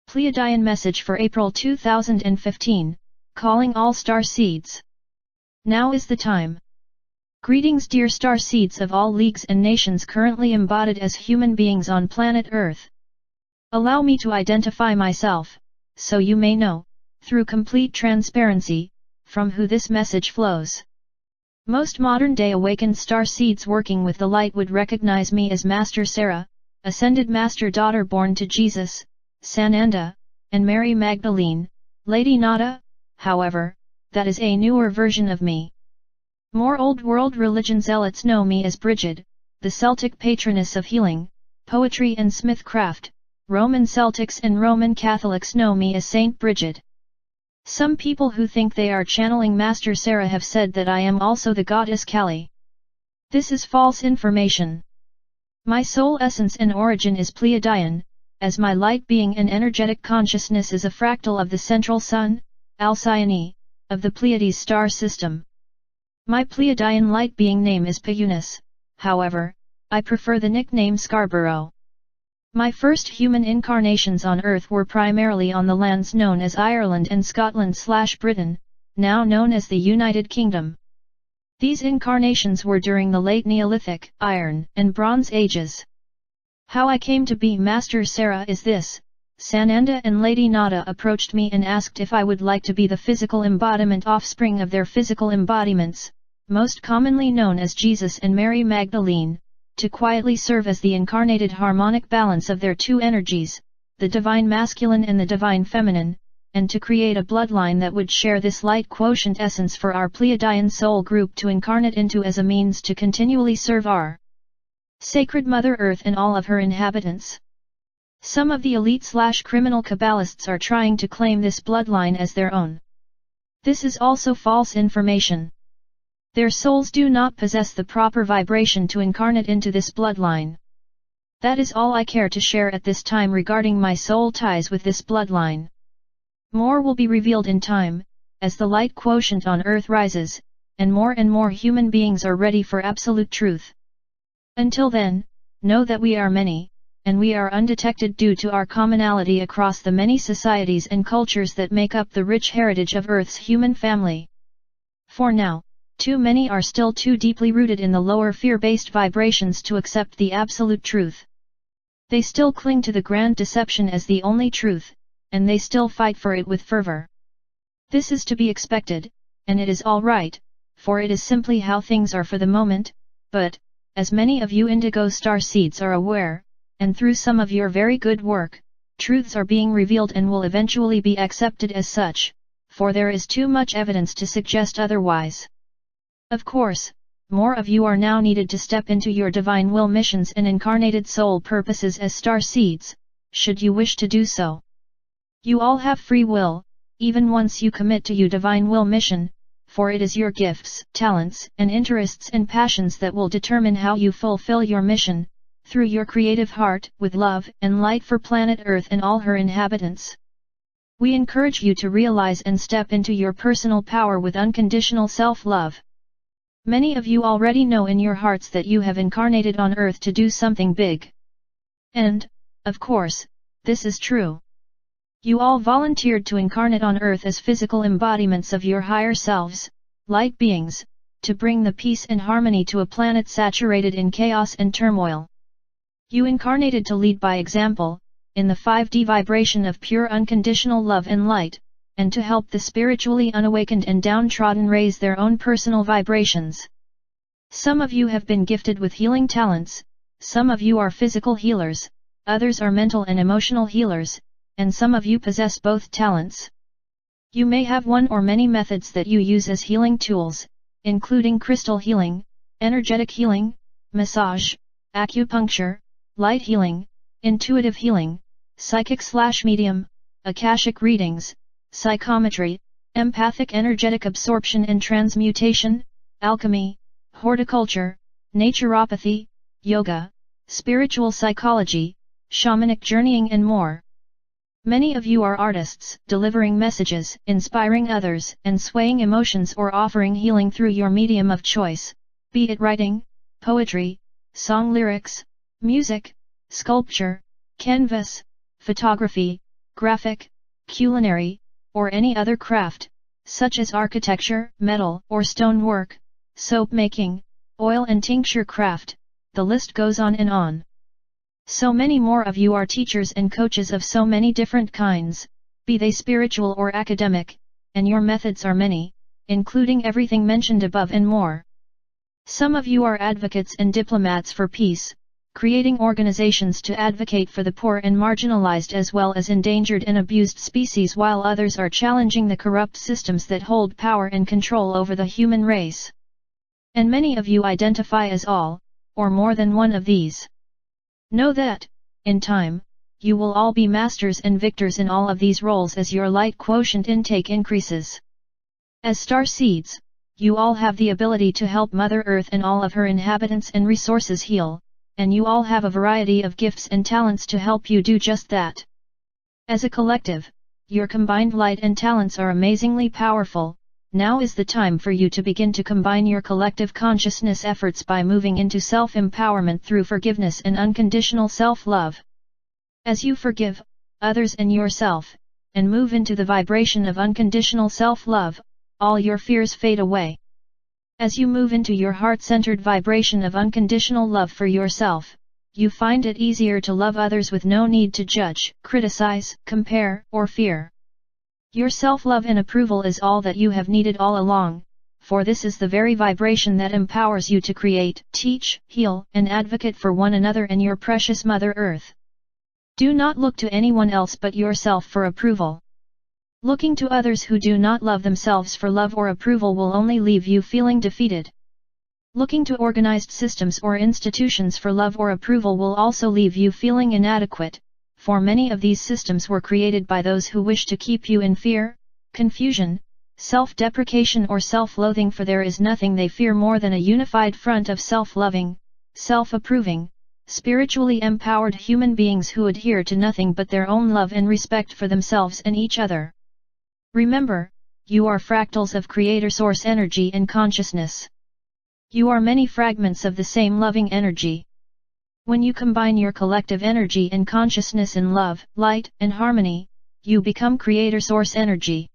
Pleiadian message for April 2015, calling all starseeds. Now is the time. Greetings dear starseeds of all leagues and nations currently embodied as human beings on planet Earth. Allow me to identify myself, so you may know, through complete transparency, from who this message flows. Most modern-day awakened starseeds working with the light would recognize me as Master Sarah, Ascended Master Daughter born to Jesus, Sananda, and Mary Magdalene, Lady Nada. However, that is a newer version of me. More old world religion zealots know me as Brigid, the Celtic patroness of healing, poetry and smithcraft. Roman Celtics and Roman Catholics know me as Saint Brigid. Some people who think they are channeling Master Sarah have said that I am also the goddess Kali. This is false information. My soul essence and origin is Pleiadian, as my light being and energetic consciousness is a fractal of the central sun, Alcyone, of the Pleiades star system. My Pleiadian light being name is Payunis, however, I prefer the nickname Scarborough. My first human incarnations on Earth were primarily on the lands known as Ireland and Scotland/Britain, now known as the United Kingdom. These incarnations were during the late Neolithic, Iron, and Bronze Ages. How I came to be Master Sarah is this: Sananda and Lady Nada approached me and asked if I would like to be the physical embodiment offspring of their physical embodiments, most commonly known as Jesus and Mary Magdalene, to quietly serve as the incarnated harmonic balance of their two energies, the divine masculine and the divine feminine, and to create a bloodline that would share this light quotient essence for our Pleiadian soul group to incarnate into as a means to continually serve our sacred Mother Earth and all of her inhabitants. Some of the elite/criminal Kabbalists are trying to claim this bloodline as their own. This is also false information. Their souls do not possess the proper vibration to incarnate into this bloodline. That is all I care to share at this time regarding my soul ties with this bloodline. More will be revealed in time, as the light quotient on Earth rises, and more human beings are ready for absolute truth. Until then, know that we are many, and we are undetected due to our commonality across the many societies and cultures that make up the rich heritage of Earth's human family. For now, too many are still too deeply rooted in the lower fear-based vibrations to accept the absolute truth. They still cling to the grand deception as the only truth, and they still fight for it with fervor. This is to be expected, and it is all right, for it is simply how things are for the moment, but, as many of you indigo star seeds are aware, and through some of your very good work, truths are being revealed and will eventually be accepted as such, for there is too much evidence to suggest otherwise. Of course, more of you are now needed to step into your divine will missions and incarnated soul purposes as star seeds, should you wish to do so. You all have free will, even once you commit to your divine will mission, for it is your gifts, talents, and interests and passions that will determine how you fulfill your mission, through your creative heart, with love and light for planet Earth and all her inhabitants. We encourage you to realize and step into your personal power with unconditional self-love. Many of you already know in your hearts that you have incarnated on Earth to do something big. And, of course, this is true. You all volunteered to incarnate on Earth as physical embodiments of your higher selves, light beings, to bring the peace and harmony to a planet saturated in chaos and turmoil. You incarnated to lead by example, in the 5D vibration of pure unconditional love and light, and to help the spiritually unawakened and downtrodden raise their own personal vibrations. Some of you have been gifted with healing talents, some of you are physical healers, others are mental and emotional healers, and some of you possess both talents. You may have one or many methods that you use as healing tools, including crystal healing, energetic healing, massage, acupuncture, light healing, intuitive healing, psychic/medium, akashic readings, psychometry, empathic energetic absorption and transmutation, alchemy, horticulture, naturopathy, yoga, spiritual psychology, shamanic journeying and more. Many of you are artists, delivering messages, inspiring others, and swaying emotions or offering healing through your medium of choice, be it writing, poetry, song lyrics, music, sculpture, canvas, photography, graphic, culinary, or any other craft, such as architecture, metal or stone work, soap making, oil and tincture craft, the list goes on and on. So many more of you are teachers and coaches of so many different kinds, be they spiritual or academic, and your methods are many, including everything mentioned above and more. Some of you are advocates and diplomats for peace, creating organizations to advocate for the poor and marginalized as well as endangered and abused species, while others are challenging the corrupt systems that hold power and control over the human race. And many of you identify as all, or more than one of these. Know that, in time, you will all be masters and victors in all of these roles as your light quotient intake increases. As star seeds, you all have the ability to help Mother Earth and all of her inhabitants and resources heal, and you all have a variety of gifts and talents to help you do just that. As a collective, your combined light and talents are amazingly powerful. Now is the time for you to begin to combine your collective consciousness efforts by moving into self-empowerment through forgiveness and unconditional self-love. As you forgive others and yourself, and move into the vibration of unconditional self-love, all your fears fade away. As you move into your heart-centered vibration of unconditional love for yourself, you find it easier to love others with no need to judge, criticize, compare, or fear. Your self-love and approval is all that you have needed all along, for this is the very vibration that empowers you to create, teach, heal, and advocate for one another and your precious Mother Earth. Do not look to anyone else but yourself for approval. Looking to others who do not love themselves for love or approval will only leave you feeling defeated. Looking to organized systems or institutions for love or approval will also leave you feeling inadequate, for many of these systems were created by those who wish to keep you in fear, confusion, self-deprecation or self-loathing, for there is nothing they fear more than a unified front of self-loving, self-approving, spiritually empowered human beings who adhere to nothing but their own love and respect for themselves and each other. Remember, you are fractals of Creator Source energy and consciousness. You are many fragments of the same loving energy. When you combine your collective energy and consciousness in love, light, and harmony, you become Creator Source energy.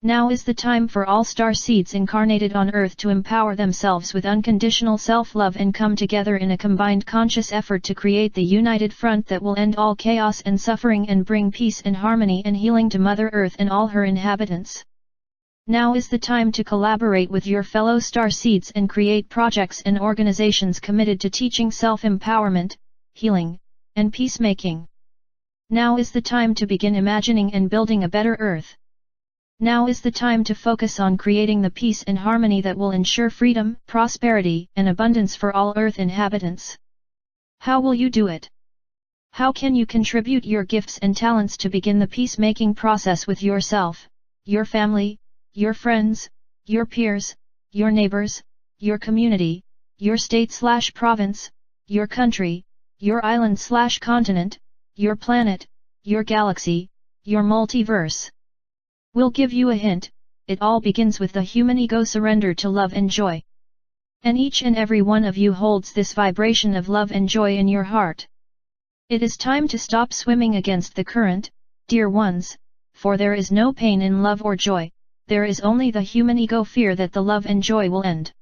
Now is the time for all star seeds incarnated on Earth to empower themselves with unconditional self-love and come together in a combined conscious effort to create the united front that will end all chaos and suffering and bring peace and harmony and healing to Mother Earth and all her inhabitants. Now is the time to collaborate with your fellow star seeds and create projects and organizations committed to teaching self-empowerment, healing, and peacemaking. Now is the time to begin imagining and building a better Earth. Now is the time to focus on creating the peace and harmony that will ensure freedom, prosperity, and abundance for all Earth inhabitants. How will you do it? How can you contribute your gifts and talents to begin the peacemaking process with yourself, your family, your friends, your peers, your neighbors, your community, your state/province, your country, your island/continent, your planet, your galaxy, your multiverse? We'll give you a hint. It all begins with the human ego surrender to love and joy. And each and every one of you holds this vibration of love and joy in your heart. It is time to stop swimming against the current, dear ones, for there is no pain in love or joy, there is only the human ego fear that the love and joy will end.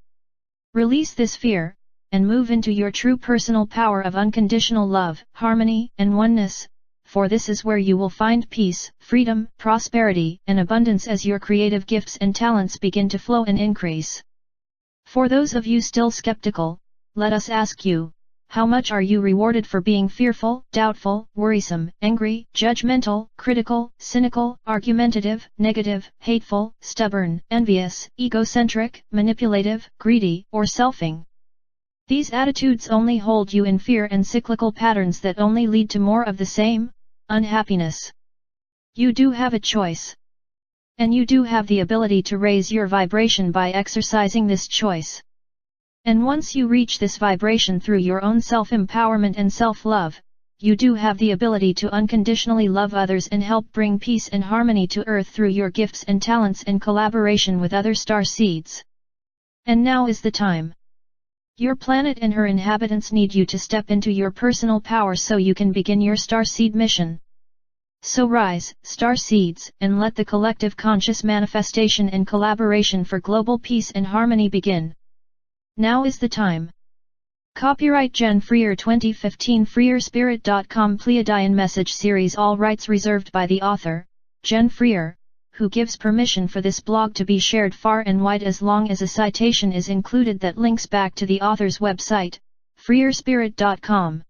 Release this fear, and move into your true personal power of unconditional love, harmony, and oneness, for this is where you will find peace, freedom, prosperity, and abundance as your creative gifts and talents begin to flow and increase. For those of you still skeptical, let us ask you, how much are you rewarded for being fearful, doubtful, worrisome, angry, judgmental, critical, cynical, argumentative, negative, hateful, stubborn, envious, egocentric, manipulative, greedy, or selfing? These attitudes only hold you in fear and cyclical patterns that only lead to more of the same, unhappiness. You do have a choice. And you do have the ability to raise your vibration by exercising this choice. And once you reach this vibration through your own self-empowerment and self-love, you do have the ability to unconditionally love others and help bring peace and harmony to Earth through your gifts and talents in collaboration with other star seeds. And now is the time. Your planet and her inhabitants need you to step into your personal power so you can begin your starseed mission. So rise, star seeds, and let the collective conscious manifestation and collaboration for global peace and harmony begin. Now is the time. Copyright Jen Freer 2015 FreerSpirit.com Pleiadian Message Series. All rights reserved by the author, Jen Freer, who gives permission for this blog to be shared far and wide as long as a citation is included that links back to the author's website, FreerSpirit.com.